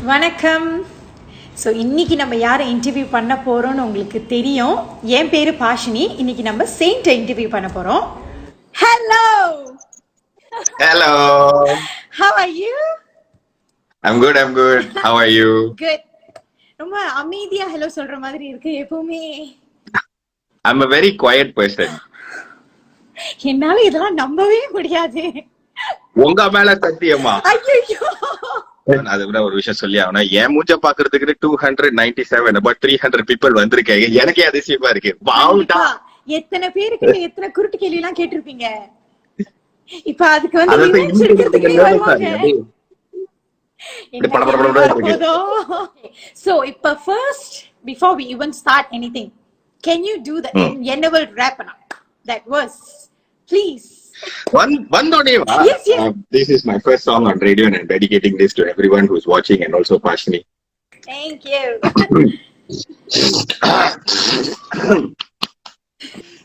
வணக்கம். ஸோ இன்னைக்கு நம்ம யாரை இன்டர்வியூ பண்ண போறோம்னு உங்களுக்கு தெரியும். என் பேரு பாஷினி. இன்னைக்கு நம்ம செயின்ட்டை இன்டர்வியூ பண்ண போறோம். Hello. Hello. How are you? I'm good. How are you? Good. ரொம்ப அமைதியா ஹலோ சொல்ற மாதிரி இருக்கு எப்பவுமே. I'm a very quiet person. என்னால இதெல்லாம் நம்பவே முடியாது. உங்க மேல சத்தியமா? ஐயோ. அதை விட ஒரு விஷயம் சொல்லி ஆகனா, என் மூஞ்ச பாக்குறதுக்கு 297 about 300 people வந்திருக்காங்க. எனக்கே அதிசயமா இருக்கு. வாவுடா. எத்தனை பேருக்கு எத்தனை குருட்டு கேள்வி எல்லாம் கேட்டிருப்பீங்க. இப்ப அதுக்கு வந்து வருவாங்க. So இப்ப first before we even start anything, can you do the annual rap that was please? Yes. This is my first song on radio and I'm dedicating this to everyone who's watching and also Pashni. Thank you.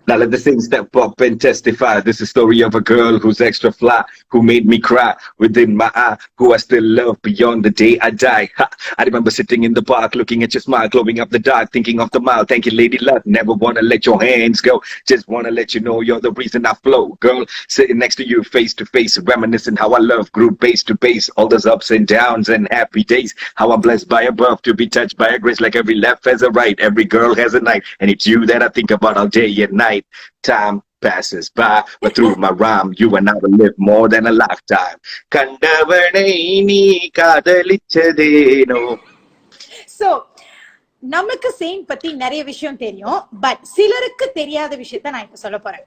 Now let the sing step up and testify. This is a story of a girl who's extra fly, who made me cry within my eye, who I still love beyond the day I die. Ha! I remember sitting in the park, looking at your smile, glowing up the dark, thinking of the mile. Thank you, lady love. Never wanna let your hands go. Just wanna let you know you're the reason I flow. Girl, sitting next to you face to face, reminiscing how I love grew base to base. All those ups and downs and happy days. How I'm blessed by above to be touched by a grace. Like every left has a right, every girl has a night. And it's you that I think about all day and night. Time passes by, but through my rhyme, you and I will live more than a lifetime. Kandavanai nee kadalichadeno. So நமக்கு chain பத்தி நிறைய விஷயம் தெரியும், but சிலருக்கு தெரியாத விஷயத்த நான் இப்ப சொல்ல போறேன்.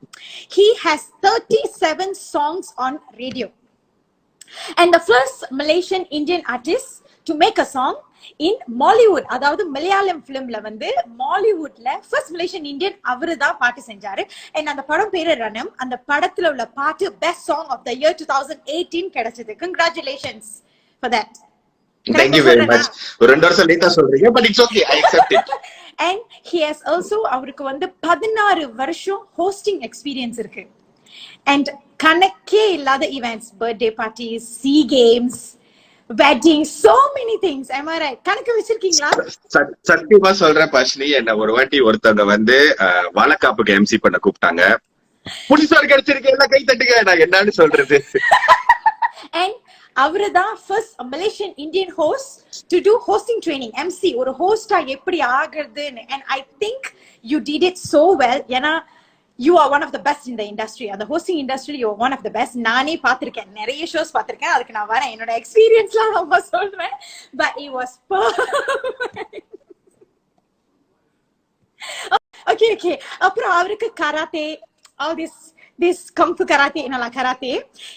He has 37 songs on radio and the first Malaysian Indian artist to make a song in Mollywood. அதாவது மலையாளம் பிலிம்ல வந்து மாலிவுட்ல ஃபர்ஸ்ட் மலேசியன் இந்தியன் அவரு தான் பாட்டு செஞ்சாரு. and அந்த படம் பேரு ரணம். அந்த படத்துல உள்ள பாட்டு best song of the year 2018 கிடைச்சது. Congratulations for that. Thank you very much. ஒரு 2 வருஷம் லேட்டா சொல்றீங்க, but it's okay, I accept it. and he has also அவருக்கு வந்து 16 வருஷம் ஹோஸ்டிங் எக்ஸ்பீரியன்ஸ் இருக்கு. and கணக்கே இல்லாத events, birthday parties, C games, wedding, so many things. Am I right? கணக்கு வச்சிருக்கீங்களா? சத்தியமா சொல்றேன் பாஷினி, என்ன ஒரு வாட்டி ஒருத்தவங்க வந்து வாழக்காப்புக்கு எம்சி பண்ண கூப்பிட்டாங்க. புடிசா கிடைச்சிருக்கேன், எல்லாம் கை தட்டுங்க. நான் என்னன்னு சொல்றது? and அவருதான் first Malaysian Indian host to to hosting training, MC. ஒரு ஹோஸ்டா எப்படி ஆகுறதுன்னு. and I think you did it so well. ஏன்னா you are one of the best in the industry. அந்த hosting industry you are one of the best. நானே பார்த்திருக்கேன், நிறைய shows பார்த்திருக்கேன். அதுக்கு நான் வரேன், என்னோட எக்ஸ்பீரியன்ஸ்லாம் ரொம்ப சொல்றேன். but it was perfect. okay. அப்புறம் அவருக்கு karate, all this kung fu karate inala karate.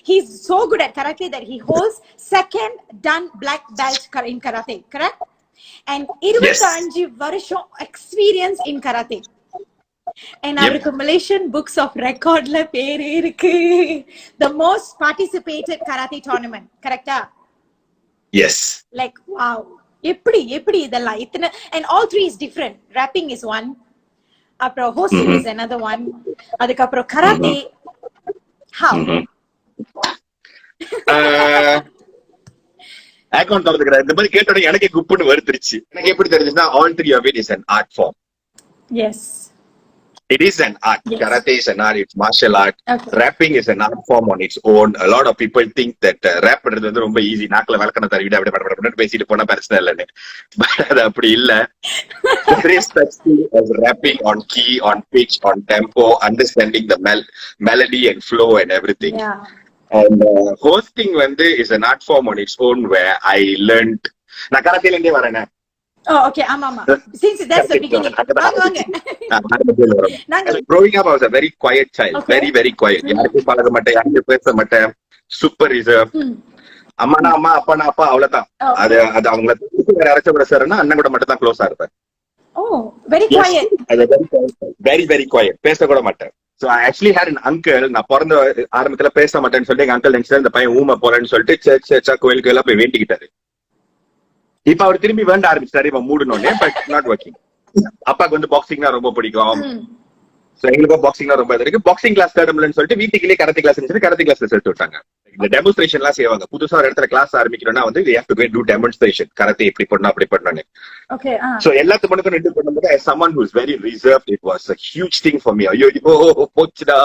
He's so good at karate that he holds second dan black belt in karate, correct? and 25 வருஷம் experience in karate. and அவருக்கு Malaysian books of recordல பேரே இருக்கு. the most participated karate tournament, correctா? Yes. like wow. எப்படி இதெல்லாம் இத்தனை. and all three is different. rapping is one, அப்புறம் hosting is another one, அதுக்கு அப்புறம் karate. how? அக்கவுண்ட் திறந்துக்கிறேன். இந்த மாதிரி கேட்டோட எனக்கு குப்புன்னு வருத்திருச்சு. எனக்கு எப்படி தெரிஞ்சுன்னா, all three of it is an art form. yes, it is an art. Yes. Karate is an art, it's martial art. okay. Rapping is an art form on its own. A lot of people think that rap பண்றது வந்து ரொம்ப easy, நாக்குல வழக்கன தரவிட அப்படியே படபடன்னு பேசிட்டு போனா பிரச்சனை இல்லைன்னு. பட் அது அப்படி இல்ல. There is such thing as rapping on key, on pitch, on tempo, understanding the melody and flow and everything. yeah. and hosting வந்து is an art form on its own where I learned. நான் கராத்தேல இருந்தே வரேன். oh okay, ஆமா since that's the beginning. வாங்க growing up I was a very quiet child. okay. very quiet. யாருக்கும் பழக மாட்டேன், யாருக்கும் பேச மாட்டேன், சூப்பர் ரிசர்வ். அம்மானா அம்மா, அப்பானா அப்பா, அவ்வளவுதான். அது அவங்கள வேற யாராச்சும் கூட சேரனா அண்ணன் கூட மட்டும் தான் க்ளோஸா இருப்பேன். oh very quiet. very quiet. பேச கூட மாட்டேன். so I actually had an uncle. நான் பிறந்த ஆரம்பத்துல பேச மாட்டேன்னு சொல்லி எங்க அங்கிள் நினைச்சா இந்த பையன் ஊமை போறேன்னு சொல்லிட்டு சர்ச்சா கோயிலுக்கு எல்லாம் போய் வேண்டிக்கிட்டாரு. இப்ப அவர் திரும்பி வேண்ட ஆரம்பிச்சாரு, இவன் மூடணும்னே. But not working. அப்பாக்கு வந்து பாக்ஸிங்னா ரொம்ப பிடிக்கும். சோ எங்களுக்கும் பாக்ஸிங்னா ரொம்ப இது இருக்கு. பாக்ஸிங் கிளாஸ் தேடம்லன்னு சொல்லிட்டு வீட்டுக்குள்ளே கராத்தே கிளாஸ் இருந்துச்சு, கராத்தே கிளாஸ்ல சேர்த்து விட்டாங்க. இந்த டெமோன்ஸ்ட்ரேஷன் எல்லாம் செய்வாங்க. புதுசா ஒரு இடத்துல கிளாஸ் ஆரம்பிக்கணும்னா வந்து we have to go and do demonstration. Karate எப்படி பண்ணணும் அப்படி பண்ணணும். Okay. சோ எல்லாத்து மணிக்கும் ரெண்டு பண்ணும்போது as someone who is very reserved, it was a huge thing for me. ஐயோ போச்சுடா.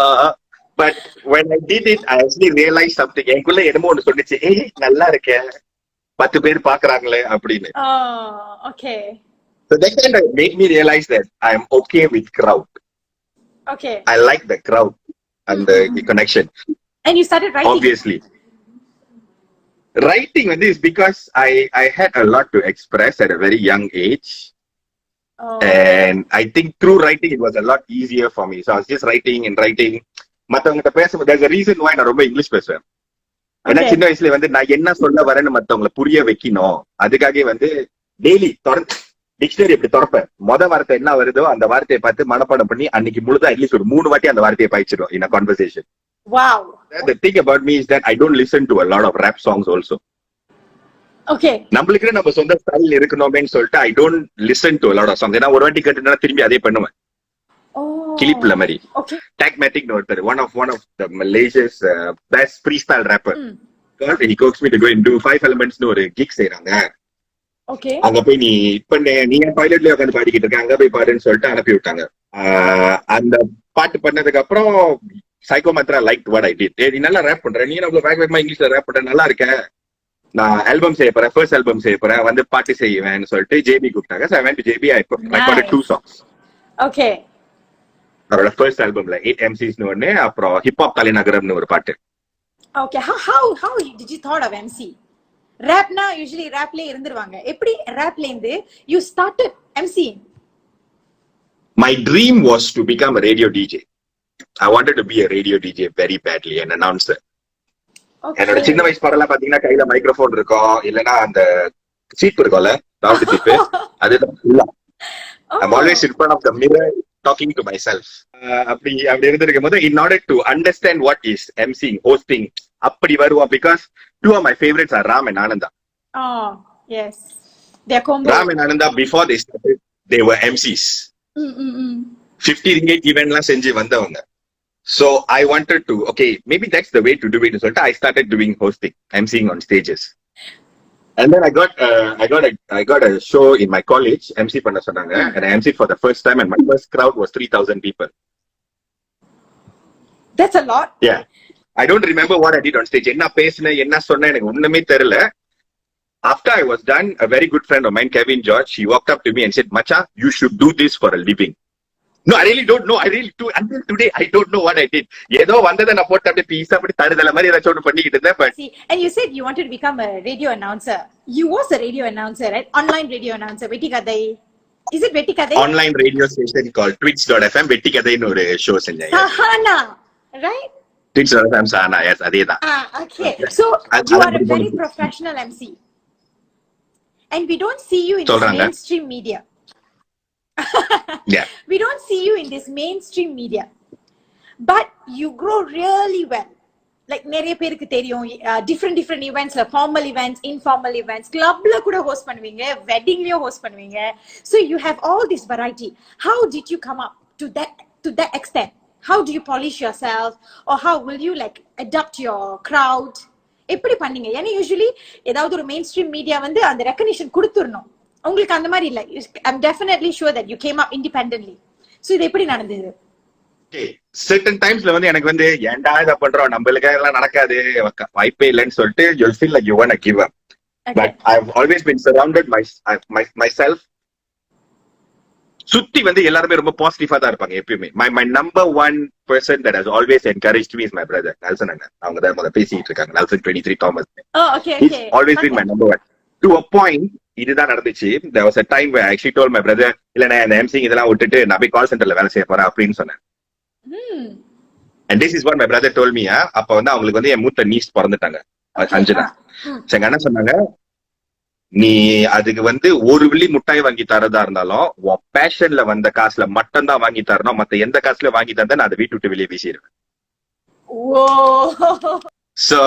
But when I did it, I actually realized something. எனக்குள்ள என்னமோ ஒன்று சொல்லிச்சு, ஏய் நல்லா இருக்கேன், 10 பேர் பாக்குறாங்களே அப்படின்னு. Okay. So that kind of made me realize that I am okay with crowd. Okay. I like the crowd and the connection. And you started writing? Obviously. Writing is because I had a lot to express at a very young age. Oh. And I think through writing, it was a lot easier for me. So I was just writing and writing. மத்தவங்கிட்ட பேசும்போது there's a reason why நான் ரொம்ப English பேசுவேன். ஏன்னா சின்ன வயசுல நான் என்ன சொல்ல வரேன்னு மத்தவங்களை புரிய வைக்கணும். அதுக்காக டெய்லி டிக்ஷனரி எப்படி திறப்பேன், வார்த்தை என்ன வருதோ அந்த வார்த்தையை பார்த்து மனப்பாடம் பண்ணி அன்னைக்கு முழுதா அட்லீஸ்ட் ஒரு 3 வாட்டி அந்த வார்த்தையை பாய்ச்சிடும் in a conversation. Wow. The thing about me is that I don't listen to a lot of rap songs also. Okay. நம்மளுக்கு நம்ம சொந்த ஸ்டைல் இருக்கணுமேன்னு சொல்லிட்டு I don't listen to a lot of songs. ஏன்னா ஒரு வாட்டி கேட்டுனா திரும்பி அதே பண்ணுவேன். கிளிப்ல மாதிரி. Okay. Tagmatic ஒருத்தர், one of the Malaysia's best freestyle rapper. He coaxed me to go and do 5 Elements னு ஒரு gig செய்றாங்க. Okay. அங்க போய் நீ டாய்லெட்லயே உட்காந்து பாடிக்கிட்டு இருக்க, அங்க போய் பாடுன்னு சொல்லிட்டு அனுப்பி விட்டாங்க. அந்த பாட்டு பண்ணதுக்கு அப்புறம் சைக்கோ மாத்ரா லைக் வாட் ஐ டிட். நீ நல்லா ரேப் பண்ற, நீ அவ்வளவு வேகமா இங்கிலீஷ்ல ரேப் பண்ற, நல்லா இருக்க, நான் ஆல்பம் செய்ய போறேன், ஃபர்ஸ்ட் ஆல்பம் செய்ய போறேன், பாட்டு செய்வேன்னு சொல்லிட்டு ஜேபி கூப்பிட்டாங்க. So I went to JB. I recorded 2 songs. Okay. அவரோட ஃபர்ஸ்ட் ஆல்பம்ல 8 MCs னு ஒண்ணு, அப்புறம் ஹிப்ஹாப் தலைநகரம்னு ஒரு பாட்டு. Okay. How did you thought of MC? Rapனா usually rapல இருந்துருவாங்க. எப்படி rapல இருந்து you started MCing? My dream was to become a radio DJ. I wanted to be a radio DJ very badly, an announcer. Okay. என்னோட சின்ன வயசு பாடலாம் பாத்தீங்கன்னா கையில microphone இருக்கும், இல்லன்னா அந்த சீப் இருக்கும்ல, ரவுண்ட் சீப், அதுதான் ஃபுல்லா. I'm always in front of the mirror talking to myself. அப்படி இருந்திருக்கும் போது in order to understand what is MCing, hosting, அப்படி வருவோம். Because 2 of my favorites are Ram and Ananda. Oh, yes. They are combo. Ram and Ananda, before they started, they were MCs. 50 ringgit event la senji vandavanga. So I wanted to, okay, maybe that's the way to do it. So I started doing hosting, MCing on stages. And then I got a show in my college, MC panna sonanga, and I MC'd for the first time, and my first crowd was 3,000 people. That's a lot. Yeah. I don't remember what I did on stage. Enna pesna, enna sonna எனக்கு ஒண்ணுமே தெரியல. After I was done, a very good friend of mine, Kevin George, he walked up to me and said, "Macha, you should do this for a living." No, I really don't know. Until today, I don't know what I did. ஏதோ வந்ததை நான் போட்டு அப்படியே பீஸா அப்படி தருதல மாதிரி ஏதாச்சும் ஒன்று பண்ணிக்கிட்டு இருந்தேன். But see, and you said you wanted to become a radio announcer. You was a radio announcer, right? Online radio announcer. Vettikadai. Is it Vettikadai? Online radio station called Twitch.fm. Vettikadaiன்னு ஒரு ஷோ செஞ்சேன். Sahana, right? Twitch.fm Sahana, yes, அதேதான். Okay. So you are a very professional MC. And we don't see you in this mainstream media. Yeah. We don't see you in this mainstream media. But you grow really well. Like நிறைய பேருக்கு தெரியும், different events, formal events, informal events, clubல கூட host பண்ணுவீங்க, weddingலயும் host பண்ணுவீங்க. So you have all this variety. How did you come up to that extent? How do you polish yourself, or how will you like adapt your crowd? எப்படி பண்ணீங்க? ஏன்னா usually ஏதாவது ஒரு main stream media அந்த recognition கொடுத்துடணும். உங்களுக்கு அந்த மாதிரி இல்ல. I'm definitely sure that you came up independently. So இது எப்படி நடந்தது? Okay, certain timesல எனக்கு ஏன்டா இத பண்றோம், நம்மளுக்கு எல்லாம் நடக்காது, வாய்ப்பே இல்லைன்னு சொல்லிட்டு you'll feel like you want to give up. Okay. But I've always been surrounded myself. சுத்தி எல்லாருமே ரொம்ப பாசிட்டிவா தான் இருப்பாங்க எப்பயுமே. My number 1 person that has always encouraged me is my brother Nelson அண்ணன். அவங்க தான் முதல்ல பேசிட்டு இருக்காங்க, Nelson 23 Thomas. Oh, okay. He's always been my number 1. To a point, இதுதான் நடந்துச்சு. There was a time where I actually told my brother, இல்ல நான் இந்த MCing இதெல்லாம் விட்டுட்டு நான் போய் கால் சென்டர்ல வேலை செய்ய போறேன் அப்படின்னு சொன்னேன். And this is what my brother told me. அப்ப அவங்களுக்கு என் மூத்த நீஸ் பிறந்துட்டாங்க, அஞ்சனா. எங்க அண்ணன் சொன்னாங்க, நீ அதுக்கு ஒரு வில்லி முட்டாய் வாங்கி தரதா இருந்தாலும் உன் பேஷன்ல வந்த காசுல மட்டும் தான் வாங்கி தரணும், மத்த எந்த காசுல வாங்கி தந்தா நான் அதை வீட்டு விட்டு வெளியே வீசிடுவேன். So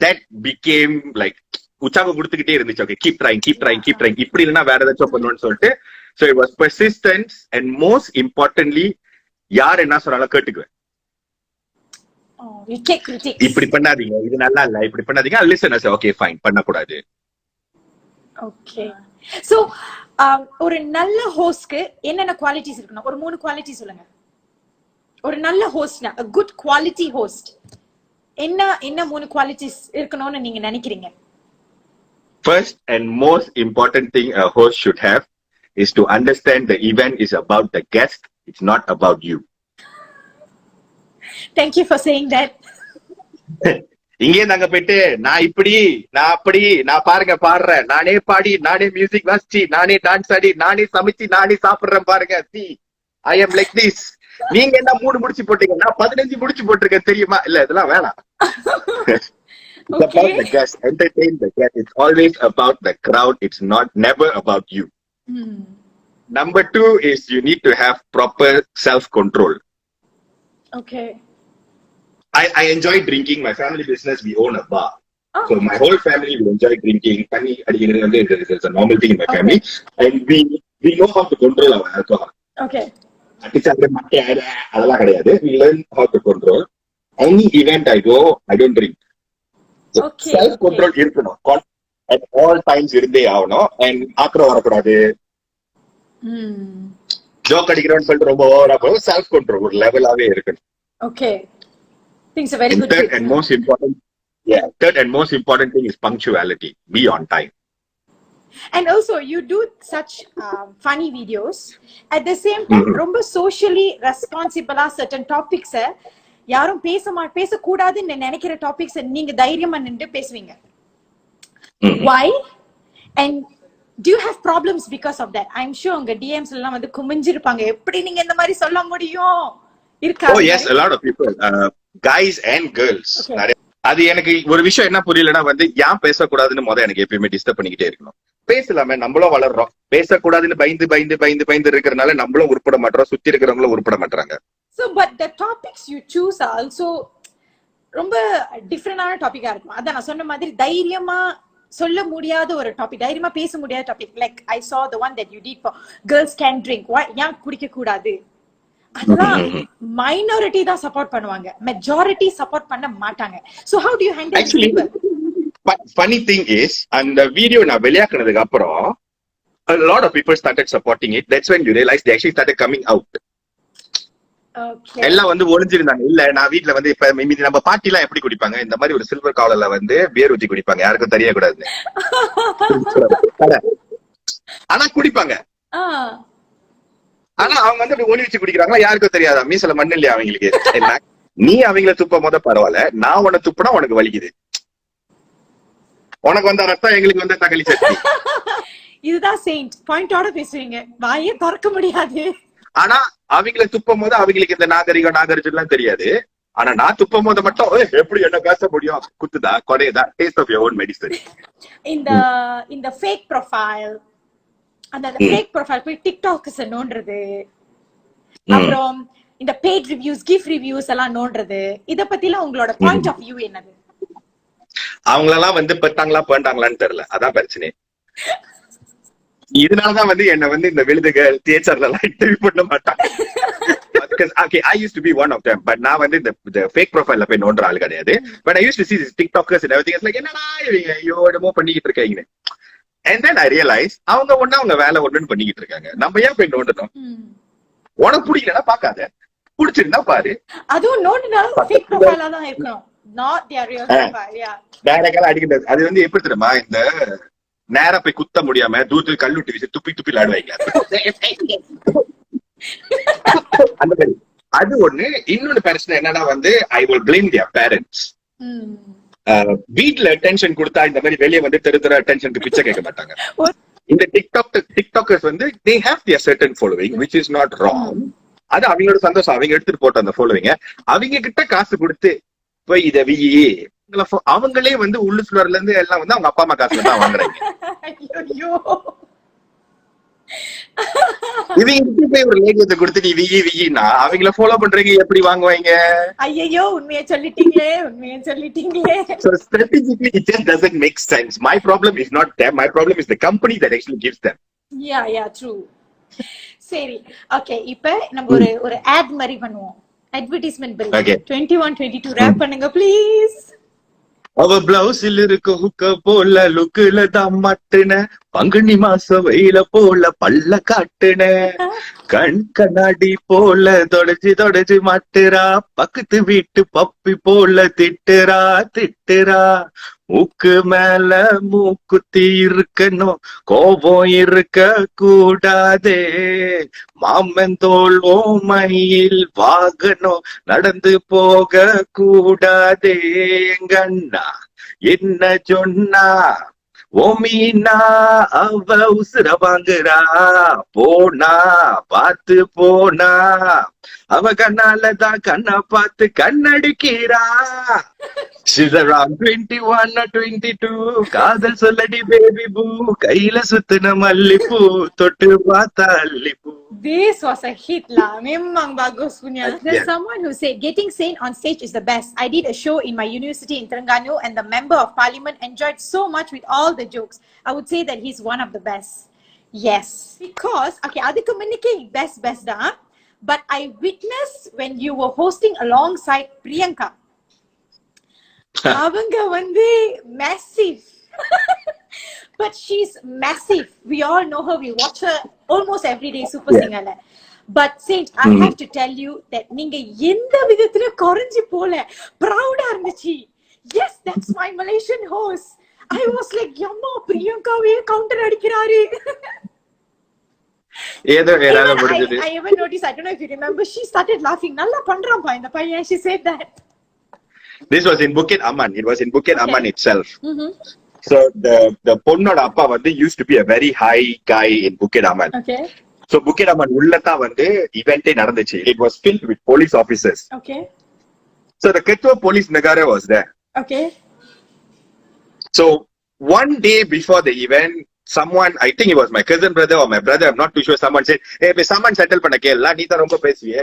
that became like உற்சாகம் கொடுத்துக்கிட்டே இருந்துச்சு. ஓகே, keep trying இப்படி இல்லைன்னா வேற ஏதாச்சும் பண்ணுவோம்னு சொல்லிட்டு. So it was persistence, and most importantly யார் என்ன சொன்னாலும் கேட்டுக்குவேன். You take critics. இப்படி பண்ணாதீங்க, இது நல்லா இல்ல, இப்படி பண்ணாதீங்க, listen and say okay fine, பண்ணக்கூடாது. Okay. So ஒரு நல்ல ஹோஸ்ட்க்கு என்னென்ன குவாலிட்டிஸ் இருக்கணும்? ஒரு 3 குவாலிட்டி சொல்லுங்க. ஒரு நல்ல ஹோஸ்ட்னா a good quality host என்ன 3 குவாலிட்டிஸ் இருக்கணும்னு நீங்க நினைக்கிறீங்க? First and most important thing a host should have is to understand the event is about the guest, it's not about you. Thank you for saying that. இங்கே நாங்க போயிட்டு நான் இப்படி நான் அப்படி நான் பாருங்க பாடுறேன், நானே பாடி நானே மியூசிக் வாசிச்சு நானே டான்ஸ் ஆடி நானே சமைச்சு நானே சாப்பிடுறேன் பாருங்க, see I am like this. நீங்க என்ன 3 முடிச்சு போட்டீங்க, நான் 15 முடிச்சு போட்டிருக்கேன் தெரியுமா? இல்ல இதெல்லாம் வேணாம். It's about the guest, entertain the guest. It's always about the crowd, it's never about you. Number 2 is you need to have proper self-control. Okay. I enjoy drinking. My family business, we own a bar. So my whole family will enjoy drinking. It's a normal thing in my family. And we know how to control our alcohol. Okay. We learn how to control. Any event I go, I don't drink. So Okay, self-control இருக்கணும். At all times இருந்தே ஆகணும். And ஆத்திரம் வரக்கூடாது. Joke அடிக்கிறோம்னு சொல்லிட்டு ரொம்ப ஓவரா போகும். Self-control ஒரு லெவலாவே இருக்கணும். Okay. Things are very good. Third and most important thing is punctuality. Be on time. And also you do such funny videos. At the same time, ரொம்ப socially responsible certain topics யாரும் பேச கூடாதுன்னு நினைக்கிற topics நீங்க தைரியமா நின்று பேசுவீங்க. Why? And do you have problems because of that? I'm sure உங்க DMs எல்லாம் வந்து குமிஞ்சிருப்பாங்க, எப்படி நீங்க இந்த மாதிரி சொல்ல முடியும் இருக்கா? Oh yes, a lot of people, guys and girls. அது எனக்கு ஒரு விஷயம் என்ன புரியலன்னா வந்து ஏன் பேசக்கூடாதுன்னு எனக்கு எப்பயுமே டிஸ்டர்ப் பண்ணிக்கிட்டே இருக்கணும். பேசலாமே, நம்மளும் வளர்றோம். பேசக்கூடாதுன்னு பயந்து இருக்கிறனால நம்மளும் உருப்பட மாட்டோம், சுத்தி இருக்கிறவங்களும் உருப்பட மாட்டாங்க. So but the topics you choose are also ரொம்ப டிஃபரண்டான டாபிக்கா இருக்கும். அதான் நான் சொன்ன மாதிரி தைரியமா சொல்ல முடியாத ஒரு டாபிக், தைரியமா பேச முடியாத topic. Like I saw the one that you did for girls can drink. Why ஏன் குடிக்க கூடாது? அதெல்லாம் மைனாரிட்டி தான் சப்போர்ட் பண்ணுவாங்க, மெஜாரிட்டி சப்போர்ட் பண்ண மாட்டாங்க. So how do you handle actually people? Funny thing is, அந்த வீடியோ நான் வெளியாக்குனதுக்கு அப்புறம் a lot of people started supporting it. That's when you realize they actually started coming out. Okay. எல்லாம் வந்து ஒளிஞ்சிருந்தாங்க. இல்ல நான் வீட்டுல வந்து இப்ப நம்ம பாட்டி எல்லாம் எப்படி குடிப்பாங்க, இந்த மாதிரி ஒரு சில்வர் கவர்ல வந்து பியர் ஊத்தி குடிப்பாங்க, யாருக்கும் தெரியக்கூடாது. ஆனா குடிப்பாங்க. ஆனா அவங்க வந்து ஒளி வச்சு குடிக்கிறாங்களா யாருக்கும் தெரியாதா? மீசல மண்ணு இல்லையா அவங்களுக்கு? நீ அவங்கள துப்ப பரவாயில்ல, நான் உன்னை துப்புனா உனக்கு வலிக்குது. உனக்கு வந்த ரத்தம் எங்களுக்கு வந்து தக்காளி சட்னி. இதுதான் செயின்ட் பாயிண்டோட பேசுவீங்க, வாயே திறக்க முடியாது. ஆனா அவங்கள துப்பும் போது அவங்களுக்கு இந்த நாகரிகம் தெரியாது. ஆனா நான் துப்பும் போது மட்டும் எப்படி என்ன பேச முடியும்? குத்துதா கொடையதா? Taste of your own medicine. இந்த ஃபேக் ப்ரொஃபைல், அந்த ஃபேக் ப்ரொஃபைல் போய் டிக்டாக்ஸ் நோண்டுறது, அப்புறம் இந்த பெய்ட் ரிவ்யூஸ், கிஃப்ட் ரிவ்யூஸ் எல்லாம் நோண்டுறது, இத பத்திலாம் உங்களோட பாயிண்ட் ஆஃப் வியூ என்னது? அவங்களெல்லாம் வந்து பெத்தாங்களா பேண்டாங்களான்னு தெரியல, அதான் பிரச்சனை. இதனாலதான் வந்து என்ன வந்து இந்த விழுதுகள் தியேட்டர்ல எல்லாம் இன்டர்வியூ பண்ண மாட்டாங்க. Okay, I used to be one of them, but நான் வந்து இந்த fake profile போய் நோண்டுற ஆள் கிடையாது. But I used to see these TikTokers and everything. It's like என்னடா இவங்க ஐயோ என்னமோ பண்ணிக்கிட்டு இருக்காங்க. And then I realized அவங்க வேலை ஒண்ணுன்னு பண்ணிக்கிட்டு இருக்காங்க. நம்ம ஏன் போய் நோண்டணும்? உனக்கு பிடிக்கலன்னா பாக்காத, பிடிச்சிருந்தா பாரு. அதுவும் நோண்டுனாலும் fake profile தான் இருக்கணும், not their real profile. Yeah. டைரக்டா அடிக்கிறது. அது வந்து எப்படி தெரியுமா, இந்த நேரா போய் குத்த முடியாம தூரத்து கல்லுட்டி வீசி துப்பி விளையாடுவாங்க. அந்த மாதிரி அது ஒண்ணு. இன்னொன்னு பிரச்சனை என்னன்னா வந்து I will blame their parents. வீட்ல டென்ஷன் கொடுத்தா இந்த மாதிரி வெளியே வந்து தெரு டென்ஷனுக்கு பிச்சை கேட்க மாட்டாங்க. இந்த டிக்டாக்கர்ஸ் வந்து they have their certain following which is not wrong. அது அவங்களோட சந்தோஷம், அவங்க எடுத்துட்டு போட்ட அந்த ஃபாலோவிங்க. அவங்க கிட்ட காசு கொடுத்து போய் இத அவங்களே வந்து உள்ளுசுலர்ல இருந்து எல்லாம் வந்து அவங்க அப்பா அம்மா காசுல தான் வாங்குறாங்க. இவங்க போய் ஒரு லேடியத்தை கொடுத்து நீ வியினா அவங்கள ஃபாலோ பண்றீங்க, எப்படி வாங்குவாங்க? ஐயோ உண்மையை சொல்லிட்டீங்களே. So strategically it just doesn't make sense. My problem is not them, my problem is the company that actually gives them. Yeah, true. சரி ஓகே இப்ப நம்ம ஒரு ஆட் மாதிரி பண்ணுவோம் அட்வர்டைஸ்மென்ட் பில் Okay. 21-22 ரேப் பண்ணுங்க ப்ளீஸ் அவ பிளவுஸில் இருக்க ஹுக்க போல லுக்குல தான் மாட்டுன பங்குனி மாசம் வெயில போல பல்ல காட்டுன கண் கண்ணாடி போல தொடச்சு மாட்டுறா பக்கத்து வீட்டு பப்பி போல திட்டுறா மூக்கு மேல மூக்குத்தி இருக்கணும் கோபம் இருக்க கூடாதே மாமந்தோல் ஓமையில் வாகனம் நடந்து போக கூடாதே எங்க அண்ணா என்ன சொன்னா ஓமீனா அவ உசுர வாங்குறா போனா பார்த்து போனா அவ கண்ணாலதான் கண்ணா பார்த்து கண்ணடிக்கிறா She's around 21 or 22 காதல் சொல்லடி பேபி பூ கையில சுத்தின மல்லிப்பூ தொட்டு பார்த்தா அல்லிப்பூ. This was a hit lah. Memang bagus punya. There's someone who said getting sane on stage is the best. I did a show in my university in Terengganu and the member of parliament enjoyed so much with all the jokes. I would say that he's one of the best. Yes. Because, okay, adukku munnike best da. But I witnessed when you were hosting alongside Priyanka. அவங்க வந்து massive. But she's massive. We all know her. We watch her almost every day, Super Singer la. But Saint, I have to tell you that நீங்க எந்த விதத்துல குறைஞ்சு போல proud-ஆ இருந்துச்சு. Yes, that's my Malaysian host. I was like, yamma Priyankaவே counter அடிக்கிறாரு. ஏதோ வேறால முடிஞ்சது. I even noticed, I don't know if you remember, she started laughing. நல்லா பண்றான்பா இந்த பையன். She said that. This was in Bukit Aman. It was in Bukit Aman itself. Mm-hmm. So the பொண்ணோட அப்பா வந்து used to be a very high guy in Bukit Aman. Okay. So Bukit Aman உள்ளதா வந்து event நடந்துச்சு. It was filled with police officers. Okay. So the Ketua police negara was there. Okay. So one day before the event, someone, I think it was my cousin brother or my brother, I'm not too sure, someone said, hey, someone settle பண்ண கேளா, நீ தான் ரொம்ப பேசுவியே,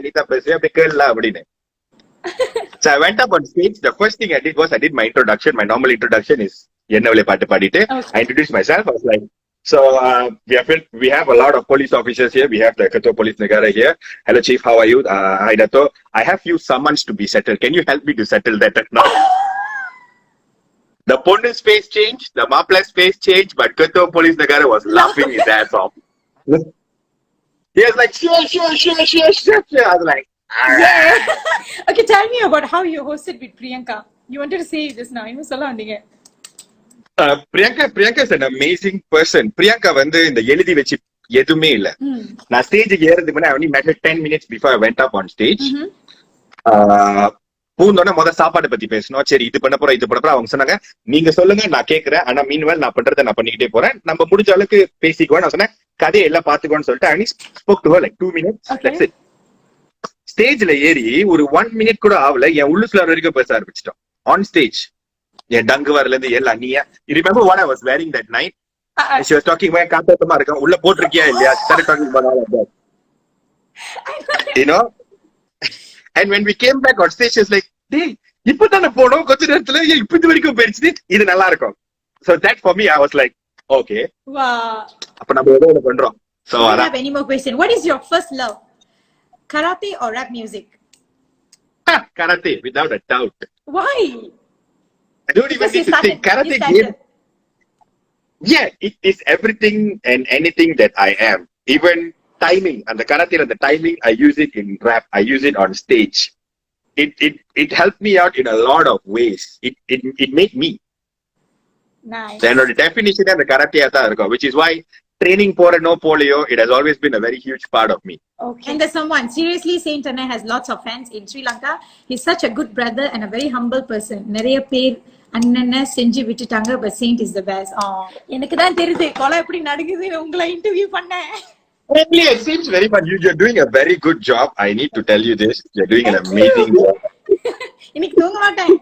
அப்படி கேளா அப்படின்னு. So I went up on stage. The first thing I did was I did my introduction. My normal introduction is Yennavale Paattu Paadite. I introduced myself. I was like, so we have a lot of police officers here. We have the Ketua Police Negara here. Hello Chief, how are you? Hi Dato. I have few summons to be settled. Can you help me to settle that now? The Pondu's face changed, the Mapla's face changed, but Ketua Police Negara was laughing his ass off. He was like, sure. I was like, yeah. Okay, tell me about how you hosted with Priyanka. You wanted to say this now. You சொல்ல வந்தீங்க. Priyanka is an amazing person. Priyanka வந்து இந்த எழுதி வச்சு எதுவுமே இல்ல. நான் ஸ்டேஜுக்கு ஏறதுக்கு முன்னாடி I only met her 10 minutes before I went up on stage. பூந்தோட சாப்பாடு பத்தி பேசணும். சரி இது பண்ண போறோம் அவங்க சொன்னாங்க நீங்க சொல்லுங்க நான் கேட்கறேன். ஆனா மீன்வேல் நான் பண்றதை நான் பண்ணிக்கிட்டே போறேன். நம்ம முடிஞ்ச அளவுக்கு பேசிக்குவோம். நான் சொன்னேன் கதையை எல்லாம் பாத்துக்கோன்னு சொல்லிட்டு I only spoke to her like 2 minutes. That's it. ஸ்டேஜ்ல ஏறி ஒரு 1 minute கூட ஆகல என் உள்ளுக்குள்ள வரைக்கும் பேச ஆரம்பிச்சிட்டோம் ஆன் ஸ்டேஜ். என் டங்கு வரல இருந்து எல்லாம் நீ you remember what I was wearing that night? She was talking about காத்தோட்டமா இருக்கும் உள்ள போட்டிருக்கியா இல்லையா started talking about all of that. You know, and when we came back on stage she was like டேய் இப்பதானே போனோம் கொஞ்ச நேரத்துல இப்ப இது வரைக்கும் போயிடுச்சு இது நல்லா இருக்கும். So that for me I was like okay wow அப்ப நம்ம ஏதோ பண்றோம். So I have any more question. What is your first love? Karate or rap music? Karate, without a doubt. Why? I don't even need to think. Karate game. Yeah, it is everything and anything that I am. Even timing and the karate and the timing, I use it in rap. I use it on stage. It helped me out in a lot of ways. It made me. Nice. Then the definition of the karate ata irukku, which is why training for no polio, it has always been a very huge part of me. Okay. And there's someone, seriously, Saint Anna has lots of fans in Sri Lanka. He's such a good brother and a very humble person. நிறைய பேர் அண்ணனை செஞ்சு விட்டுட்டாங்க, but Saint is the best. எனக்கு தான் தெரியுது கொலை எப்படி நடக்குதுன்னு உங்களை இன்டர்வியூ பண்ணேன். Really, it seems very fun. You're doing a very good job. I need to tell you this. You're doing an amazing job. இன்னைக்கு தூங்க மாட்டேன்.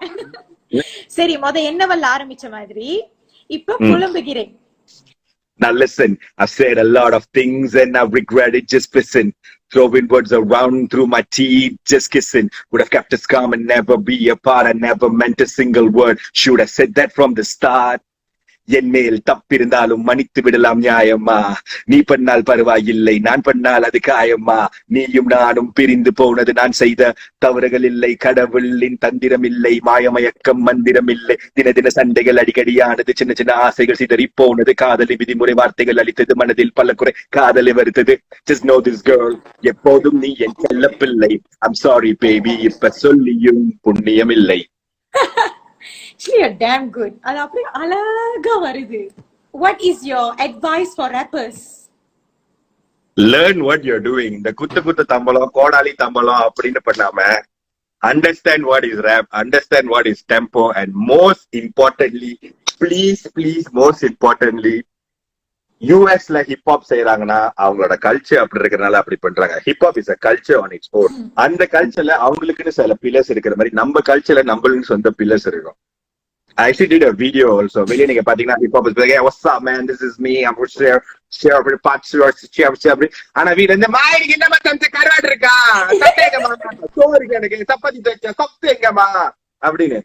சரி, என்னவல்ல ஆரம்பிச்ச மாதிரி இப்ப புலம்புகிறேன். Now listen, I've said a lot of things and I regret it, just listen. Throwing words around through my teeth, just kissing. Would have kept us calm and never be apart. I never meant a single word. Should have said that from the start. என் மேல் தப்பிருந்தாலும் மன்னித்து விடலாம் நியாயம்மா, நீ பண்ணால் பரவாயில்லை நான் பண்ணால் அது காயம்மா, நீயும் நானும் பிரிந்து போனது நான் செய்த தவறுகள் இல்லை, கடவுளின் தந்திரம் இல்லை, மாயமயக்கம் மந்திரம் இல்லை, தின தின சண்டைகள் அடிக்கடியானது, சின்ன சின்ன ஆசைகள் சிதறி போனது, காதலி விதிமுறை வார்த்தைகள் அளித்தது, மனதில் பல குறை காதலை வருத்தது. Just know this girl, எப்போதும் நீ என் செல்ல பிள்ளை. I'm sorry baby, இப்ப சொல்லியும் புண்ணியம் இல்லை. Actually, you're damn good. அது அப்படியே அழகா வருது. What is your advice for rappers? Learn what you're doing. இந்த குத்து தம்பலம் கோடாலி தம்பலம் அப்படின்னு பண்ணாம understand what is rap, understand what is tempo, and most importantly, most importantly, யூஎஸ்ல ஹிப்ஹாப் செய்யறாங்கன்னா அவங்களோட கல்ச்சர் அப்படி இருக்கிறனால அப்படி பண்றாங்க. Hip hop is a culture on its own. அந்த கல்ச்சர்ல அவங்களுக்குன்னு சில பில்லர்ஸ் இருக்கிற மாதிரி நம்ம கல்ச்சர்ல நம்மளுக்கு சொந்த பில்லர்ஸ் இருக்கும். I actually did a video also. வெளியே நீங்க பாத்தீங்கன்னா hip-hop is like, hey, what's up, man? This is me. I'm going to share over the parts. ஆனா வீடு வந்து மாயிக்கு என்னமா தம்பி கருவாடு இருக்கா, சட்டேங்கம்மா, சோறு எனக்கு சப்பாத்தி தச்ச சொத்து எங்கம்மா அப்படின்னு.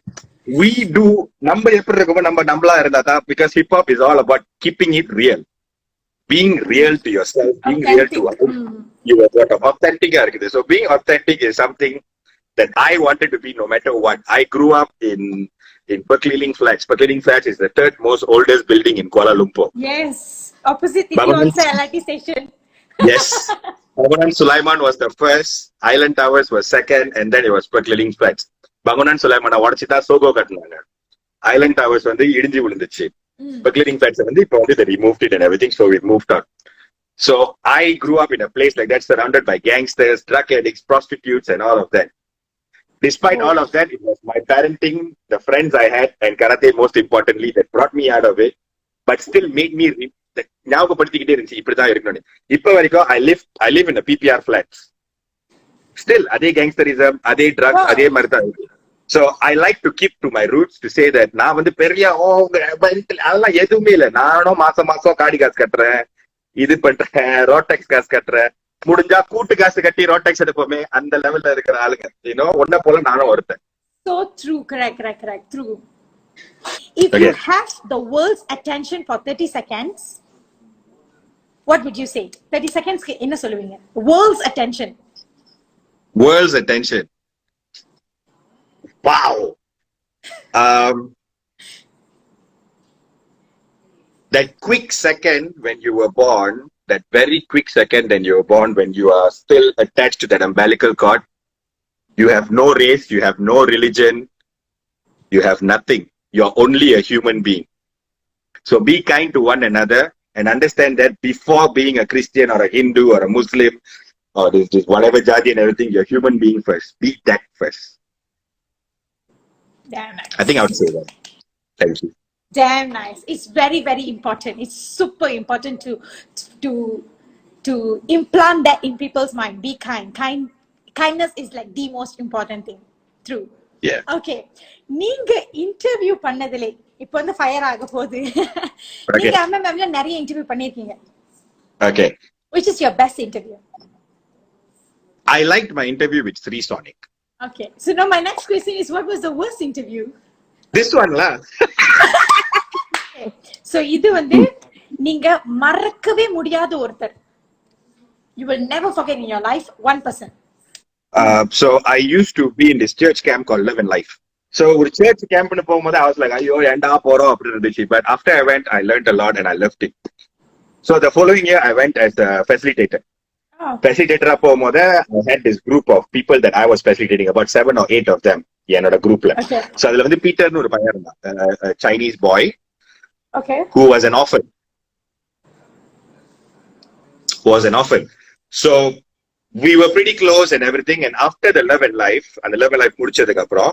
We do நம்ம எப்படி இருக்கோமோ நம்மளா இருந்தா தான், because hip-hop is all about keeping it real. Being real to yourself, being Authentic. real to you are authentic இருக்குது. So being authentic is something that I wanted to be no matter what. I grew up in Pekliling Flats. Pekliling Flats is the third most oldest building in Kuala Lumpur. Yes, opposite Itiwonsa LRT station. Yes. Bangunan Sulaiman was the first, Island Towers was second, and then it was Pekliling Flats. Bangunan Sulaiman உடைச்சிட்டா சோகோ கட்டினாங்க. Island Towers வந்து இடிஞ்சு விழுந்துச்சு. Pekliling Flats வந்து இப்போ வந்து they removed it and everything, so it moved on. So I grew up in a place like that, surrounded by gangsters, drug addicts, prostitutes, and all of that. Despite all of that, it was my parenting, the friends I had, and karate most importantly, that brought me out of it, but still made me ஞாபகப்படுத்திக்கிட்டே இருந்துச்சு இப்படிதான் இருக்கணும்னு. இப்ப வரைக்கும் I live in a PPR flats. Still அதே gangsterism, அதே drugs, அதே மாதிரி தான் இருக்கு. So I like to keep to my roots to say that நான் வந்து பெரிய அதெல்லாம் எதுவுமே இல்லை. நானும் மாசம் காடி காசு கட்டுறேன், இது பண்றேன், ரோட்டெக்ஸ் காசு கட்டுறேன், முடிஞ்சா கூட்டு காசு கட்டி ரோட்டெக்ஸ் எடுப்போமே, அந்த லெவல்ல இருக்கிற ஆளுங்க. ஒன்ன போல நானும் ஒருத்தன். So true, correct, true. If you have the world's attention for 30 seconds, what would you say? 30 seconds என்ன சொல்லுவீங்க? World's attention. World's attention. Wow. That quick second when you were born, that very quick second when you were born, when you are still attached to that umbilical cord, you have no race, you have no religion, you have nothing. You're only a human being. So be kind to one another and understand that before being a Christian or a Hindu or a Muslim or this whatever jati and everything, you're a human being first. Be that first. Damn nice. I think I would say that. Thank you. Damn nice. It's very, very important. It's super important to implant that in people's mind. Be kind. Kindness is like the most important thing. True. Yeah. Okay. நீங்க interview பண்ணதுல இப்போ வந்து fire ஆக போகுது. நீங்க MMMல நிறைய interview பண்ணிருக்கீங்க. Okay. Which is your best interview? I liked my interview with Sri Sonic. Okay. So now my next question is, what was the worst interview? This one la. Okay. So இது வந்து நீங்க மறக்கவே முடியாத ஒருத்தர். You will never forget in your life one person. So I used to be in this church camp called Live in Life. So ஒரு church camp னு போகும்போது I was like, ஐயோ ஏண்டா போறோம் அப்படி இருந்துச்சு. But after I went, I learned a lot and I loved it. So the following year I went as a facilitator. Facilitator போகும்போது I had this group of people that I was facilitating, about 7 or 8 of them என்னோட குரூப்ல. So அதுல வந்து பீட்டர்னு ஒரு பையன் இருந்தான், a Chinese boy. Okay. Who was an orphan. So we were pretty close and everything, and after the Love and Life முடிச்சதுக்கு அப்புறம்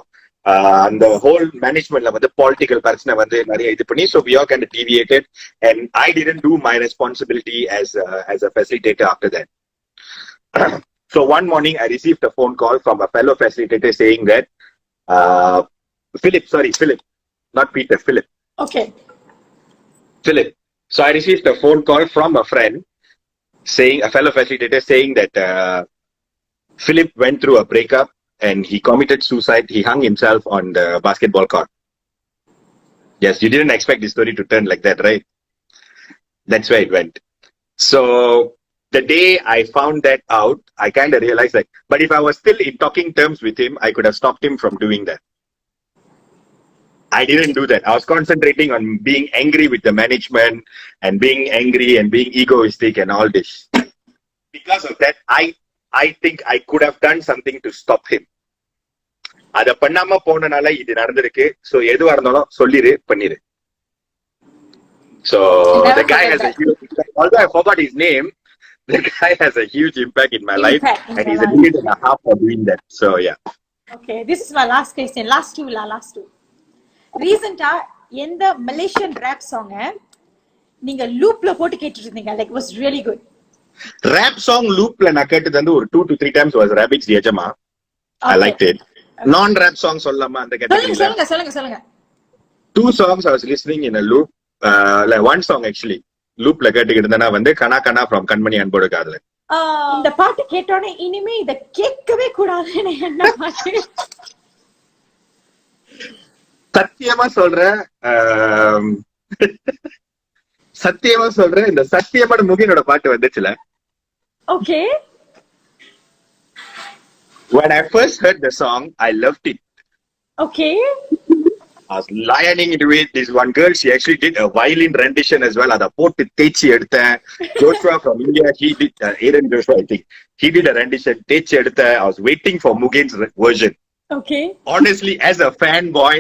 அந்த whole managementல வந்து political பிரச்சனை வந்து நிறைய இது பண்ணி, so we all kind of deviated and I didn't do my responsibility as a facilitator after that. So one morning I received a phone call from a fellow facilitator saying that Philip, not Peter, Philip. Okay. Philip. So I received a phone call from a friend saying, a fellow facilitator saying that Philip went through a breakup and he committed suicide. He hung himself on the basketball court. Yes, you didn't expect the story to turn like that, right? That's where it went. So the day I found that out, I kind of realized that, but if I was still in talking terms with him, I could have stopped him from doing that. I didn't do that. I was concentrating on being angry with the management and being angry and being egoistic and all this. Because of that, I think I could have done something to stop him. அத பண்ணாம போனனால இது நடந்திருக்கு. So எதுவா இருந்தாலும் சொல்லிரு, பண்ணிரு. So the guy has a huge impact. Although I forgot his name, the guy has a huge impact in my life, and he's a minute and a half for doing that. So yeah. Okay, this is my last question. Last two. Recently, எந்த Malaysian rap song நீங்க loopல போட்டு கேட்டுட்டு இருந்தீங்க? Like was really good. Rap song loopல நான் கேட்டது வந்து ஒரு 2 to 3 times was Rabbit's Yajama. I liked it. Non-rap song சொல்லலாமா அந்த கேட்டகரியில? சொல்லுங்க. 2 songs I was listening in a loop. Like one song actually. Loopல கேட்டுக்கிட்டு இருந்தேன்னா வந்து கனா கனா from கண்மணி அன்போடு காதலன். இந்த பாட்டு கேட்டோனே இனிமே இத கேட்கவே கூடாதுன்னு என்ன பாட்டு? சத்தியமா சொல்றேன் இந்த சத்தியமான முகினோட பாட்டு வந்துச்சுல. Okay. When I first heard the song, I loved it. Okay. I was lioning into it. This one girl, she actually did a violin rendition as well. Ada potu techi edutha. Joshua from India, he did Aaron Joshua, I think. He did a rendition. Techi edutha. I was waiting for Mugin's version. Okay. Honestly, as a fanboy,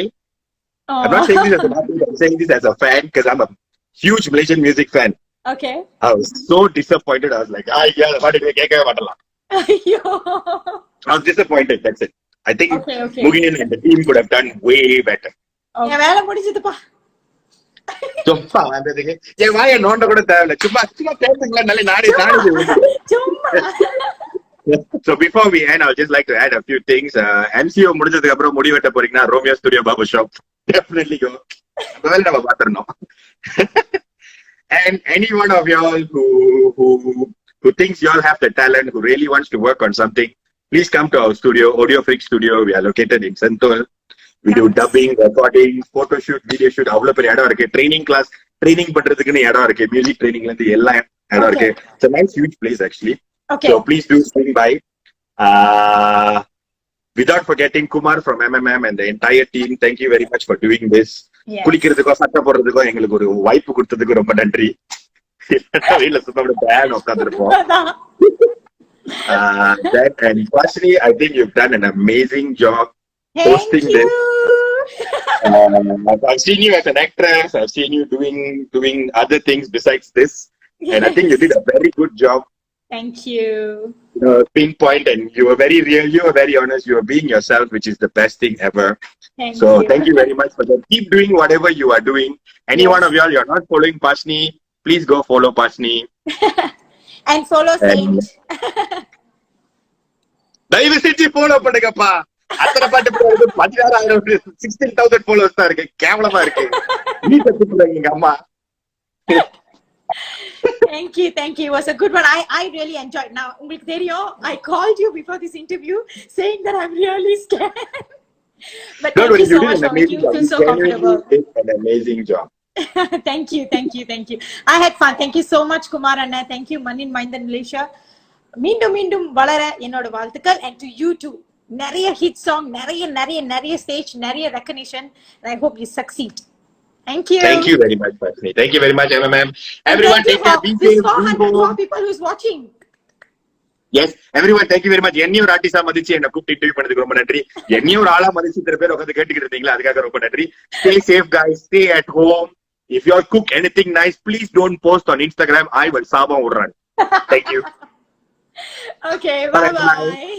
I'm not saying this as a marketing, I'm saying this as a fan because I'm a huge Malaysian music fan. Okay. I was so disappointed. I was like, yeah, what did we get? I was disappointed. That's it. I think Mugin and the team could have done way better. வேலை முடிஞ்சதுப்பா. சும்மா வந்ததுக்கு என் வாயை நோண்ட கூட தேவையில்ல. சும்மா பேசுங்களா நல்ல நானே. So before we end, I would just like to add a few things. MCO முடிஞ்சதுக்கு அப்புறம் முடி வெட்ட போறீங்கன்னா Romeo Studio Barber Shop. Definitely go. Well, நம்ம பாத்துறோம். And any one of y'all who thinks y'all have the talent, who really wants to work on something, please come to our studio, Audio Freak Studio. We are located in Sentul. We do dubbing, recording, photo shoot, video shoot. அவ்வளவு பெரிய இடம் இருக்கு. Training class, training பண்றதுக்குன்னு இடம் இருக்கு. Music trainingல இருந்து எல்லா இடம் இருக்கு. It's a nice huge place actually. Okay. So please do swing by. Without forgetting Kumar from MMM and the entire team, thank you very much for doing this. குளிக்கிறதுக்கோ சட்டை போடுறதுக்கோ எங்களுக்கு ஒரு வாய்ப்பு கொடுத்ததுக்கு ரொம்ப நன்றி. வீட்டுல சுத்தம் பேன் உட்காந்துருப்போம். And personally, I think you've done an amazing job hosting this. I've seen you as an actress. I've seen you doing other things besides this, and I think you did a very good job. Thank you. Pinpoint, and you were very real. You were very honest. You were being yourself, which is the best thing ever. Thank you very much for that. Keep doing whatever you are doing. Any one of y'all, you're not following Pasni, please go follow Pasni. And follow Saint. தயவு செஞ்சு follow பண்ணுங்கப்பா. அத்தனை பாட்டு 16,000 16,000 followers தான் இருக்கு. கேவலமா இருக்கு. நீ கத்துக்குங்க எங்க அம்மா. Thank you. It was a good one. I really enjoyed. Now, உங்களுக்கு தெரியும், I called you before this interview saying that I'm really scared. But thank you so much for making me feel so comfortable. You did an amazing job. Thank you. I had fun. Thank you so much, Kumar Anna. Thank you, Manin Maindan Malaysia. மீண்டும் வளர என்னோட வாழ்த்துக்கள். And to you too. நிறைய hit song, நிறைய stage, நிறைய recognition. I hope you succeed. Thank you. Thank you very much, Pasni. Thank you very much, MMM. Everyone take care. Be safe. 404 people who's watching. Yes, everyone, thank you very much. என்னையும் ஒரு ஆர்டிஸ்டா மதிச்சு என்ன கூப்பிட்டு interview பண்ணதுக்கு ரொம்ப நன்றி. என்னையும் ஒரு ஆளா மதிச்சு இத்தனை பேர் உட்காந்து கேட்டுக்கிட்டு இருந்தீங்களா, அதுக்காக ரொம்ப நன்றி. Stay safe, guys. Stay at home. If you all cook anything nice, please don't post on Instagram. I will சாபம் விடுறேன். Thank you. Okay, bye.